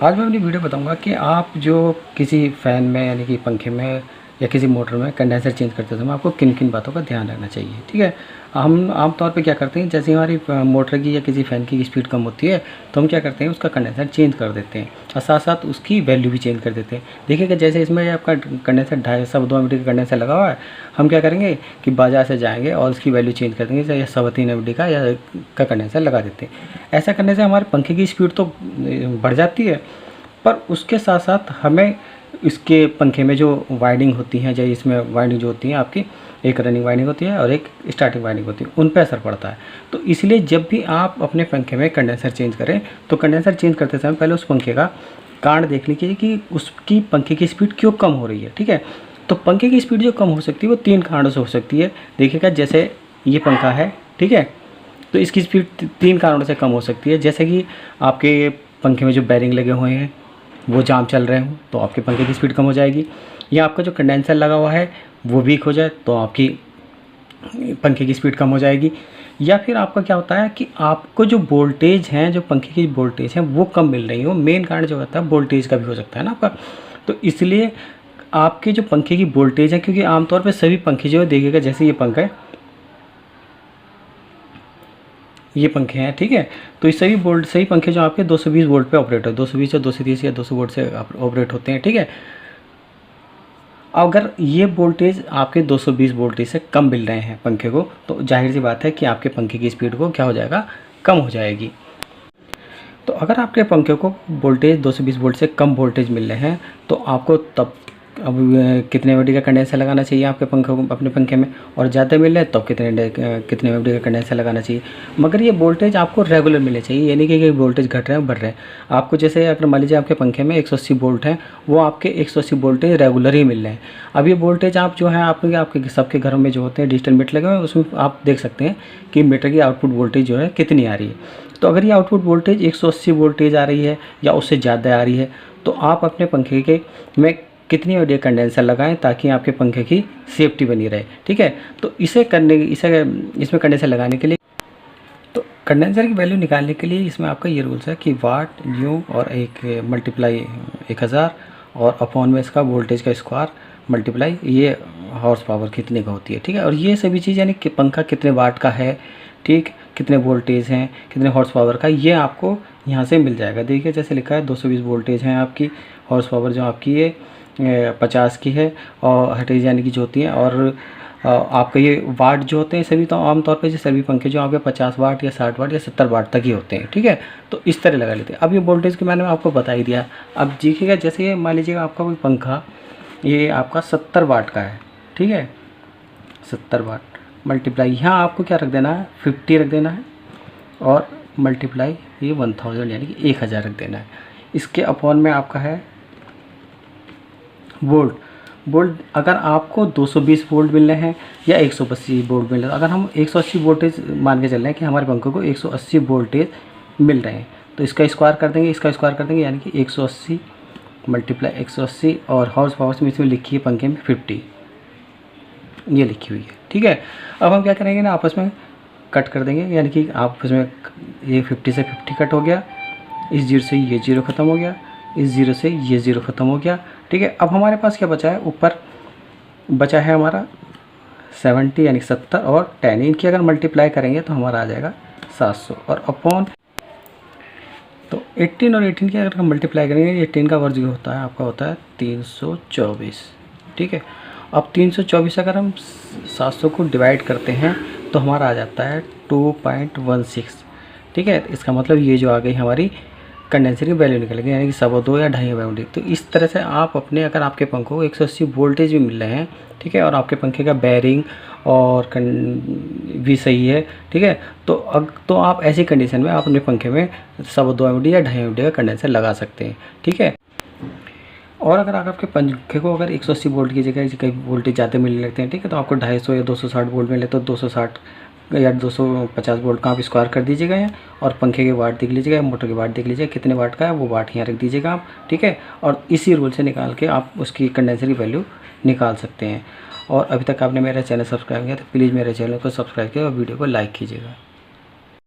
आज मैं अपनी वीडियो बताऊंगा कि आप जो किसी फ़ैन में यानी कि पंखे में या किसी मोटर में कंडेंसर चेंज करते समय आपको किन किन बातों का ध्यान रखना चाहिए। ठीक है, हम आम तौर पे क्या करते हैं, जैसे हमारी मोटर की या किसी फ़ैन की स्पीड कम होती है तो हम क्या करते हैं, उसका कंडेंसर चेंज कर देते हैं और साथ साथ उसकी वैल्यू भी चेंज कर देते हैं। देखिएगा जैसे इसमें आपका कंडेंसर 250 का कंडेंसर लगा हुआ है, हम क्या करेंगे कि बाज़ार से जाएंगे और उसकी वैल्यू चेंज कर देंगे, या 3.25 का या का कंडेंसर लगा देते हैं। ऐसा करने से हमारे पंखे की स्पीड तो बढ़ जाती है, पर उसके साथ साथ हमें इसके पंखे में जो वाइंडिंग होती हैं, जैसे इसमें वाइंडिंग जो होती है आपकी, एक रनिंग वाइंडिंग होती है और एक स्टार्टिंग वाइंडिंग होती है, उन पे असर पड़ता है। तो इसलिए जब भी आप अपने पंखे में कंडेंसर चेंज करें तो कंडेंसर चेंज करते समय पहले उस पंखे का कारण देख लीजिए कि उसकी पंखे की स्पीड क्यों कम हो रही है। ठीक है, तो पंखे की स्पीड जो कम हो सकती है वो 3 कारणों से हो सकती है। देखिएगा जैसे ये पंखा है, ठीक है, तो इसकी स्पीड 3 कारणों से कम हो सकती है। जैसे कि आपके पंखे में जो बैरिंग लगे हुए हैं वो जाम चल रहे हों तो आपके पंखे की स्पीड कम हो जाएगी, या आपका जो कंडेंसर लगा हुआ है वो वीक हो जाए तो आपकी पंखे की स्पीड कम हो जाएगी, या फिर आपका क्या होता है कि आपको जो वोल्टेज हैं, जो पंखे की वोल्टेज हैं वो कम मिल रही हो। मेन कारण जो होता है वोल्टेज का भी हो सकता है ना आपका। तो इसलिए आपके जो पंखे की वोल्टेज है, क्योंकि आमतौर पर सभी पंखे जो है, देखिएगा जैसे ये पंखा है, ये पंखे हैं, ठीक है, तो ये सही पंखे जो आपके 220 वोल्ट पे ऑपरेट है, 220 या 230 या 200 वोल्ट से ऑपरेट होते हैं। ठीक है, अगर ये वोल्टेज आपके 220 वोल्टेज से कम मिल रहे हैं पंखे को, तो जाहिर सी बात है कि आपके पंखे की स्पीड को क्या हो जाएगा, कम हो जाएगी। तो अगर आपके पंखे को वोल्टेज 220 वोल्ट से कम वोल्टेज मिल रहे हैं तो आपको तब अब कितने एमडी का कंडेंसर लगाना चाहिए आपके पंखे को, अपने पंखे में, और ज़्यादा मिल रहा है तब कितने एमडी का कंडेंसर लगाना चाहिए। मगर ये वोल्टेज आपको रेगुलर मिलने चाहिए, यानी कि वोल्टेज घट रहे हैं बढ़ रहे हैं आपको। जैसे अगर मान लीजिए आपके पंखे में 180 वोल्ट हैं, वो आपके 180 वोल्टेज रेगुलर ही मिल रहे हैं। अब ये वोल्टेज आप जो है आपके सबके घरों में जो होते हैं डिजिटल मीटर लगे हुए हैं, उसमें आप देख सकते हैं कि मीटर की आउटपुट वोल्टेज जो है कितनी आ रही है। तो अगर ये आउटपुट वोल्टेज 180 वोल्टेज आ रही है या उससे ज़्यादा आ रही है, तो आप अपने पंखे के में कितनी एमडी कंडेंसर लगाएं ताकि आपके पंखे की सेफ्टी बनी रहे। ठीक है, तो इसमें कंडेंसर लगाने के लिए, तो कंडेंसर की वैल्यू निकालने के लिए इसमें आपका ये रूल्स है कि वाट न्यू और एक मल्टीप्लाई 1000 और अपॉन में इसका वोल्टेज का स्क्वायर मल्टीप्लाई ये हॉर्स पावर कितने का होती है। ठीक है, और ये सभी चीज़ यानी कि पंखा कितने वाट का है, ठीक, कितने वोल्टेज हैं, कितने हॉर्स पावर का, ये आपको यहाँ से मिल जाएगा। देखिए जैसे लिखा है 220 वोल्टेज हैं आपकी, हॉर्स पावर जो आपकी ये 50 की है, और हटेज यानी कि जो होती है, और आपका ये वाट जो होते हैं सभी, तो आमतौर पे जो सभी पंखे जो आपके 50 वाट या 60 वाट या 70 वाट तक ही होते हैं। ठीक है, तो इस तरह लगा लेते हैं। अब ये वोल्टेज के मैंने आपको बता ही दिया। अब देखिएगा जैसे ये मान लीजिएगा आपका कोई पंखा ये आपका 70 वाट का है, ठीक है, 70 वाट मल्टीप्लाई, यहाँ आपको क्या रख देना है, 50 रख देना है, और मल्टीप्लाई ये 1000 यानी कि 1000 रख देना है। इसके अपॉन में आपका है वोल्ट अगर आपको 220 वोल्ट मिल रहे हैं या 180 वोल्ट मिल रहे हैं, अगर हम 180 वोल्टेज मान के चल रहे हैं कि हमारे पंखे को 180 वोल्टेज मिल रहे हैं, तो इसका स्क्वायर कर देंगे, इसका स्क्वायर कर देंगे, यानी कि 180 मल्टीप्लाई 180, और हॉर्स पावर में इसमें लिखी है पंखे में 50, ये लिखी हुई है। ठीक है, अब हम क्या करेंगे ना, आपस में कट कर देंगे, यानी कि आपस में ये 50 से 50 कट हो गया, इस 0 से ये 0 ख़त्म हो गया, इस 0 से ये 0 ख़त्म हो गया। ठीक है, अब हमारे पास क्या बचा है, ऊपर बचा है हमारा 70 यानी 70 और 10, इनकी अगर मल्टीप्लाई करेंगे तो हमारा आ जाएगा 700, और अपॉन, तो 18 और 18 की अगर हम मल्टीप्लाई करेंगे, 18 का वर्ग जो होता है आपका होता है 324। ठीक है, अब 324 अगर हम 700 को डिवाइड करते हैं तो हमारा आ जाता है 2.16। ठीक है, इसका मतलब ये जो आ गई हमारी कंडेंसर की वैल्यू निकलेगी, यानी कि 2.25 या 2.5 एमडी। तो इस तरह से आप अपने, अगर आपके पंखों को 180 वोल्टेज भी मिल रहे हैं, ठीक है, और आपके पंखे का बैरिंग और भी सही है, ठीक है, तो आप ऐसी कंडीशन में आप अपने पंखे में 2.25 एमडी या 2.5 एमडी का कंडेंसर लगा सकते हैं। ठीक है, और अगर आपके पंखे को अगर 180 वोल्ट की जगह कई वोल्टेज ज़्यादा मिलने लगते हैं, ठीक है, तो आपको 250 या 260 वोल्ट मिले तो 260 या 250 वोल्ट का आप स्क्वायर कर दीजिएगा यहाँ, और पंखे के वाट देख लीजिएगा, मोटर के वाट देख लीजिएगा, कितने वाट का है वो वाट यहाँ रख दीजिएगा आप। ठीक है, और इसी रूल से निकाल के आप उसकी कंडेंसर की वैल्यू निकाल सकते हैं। और अभी तक आपने मेरा चैनल सब्सक्राइब किया तो प्लीज़ मेरे चैनल को सब्सक्राइब किया और वीडियो को लाइक कीजिएगा।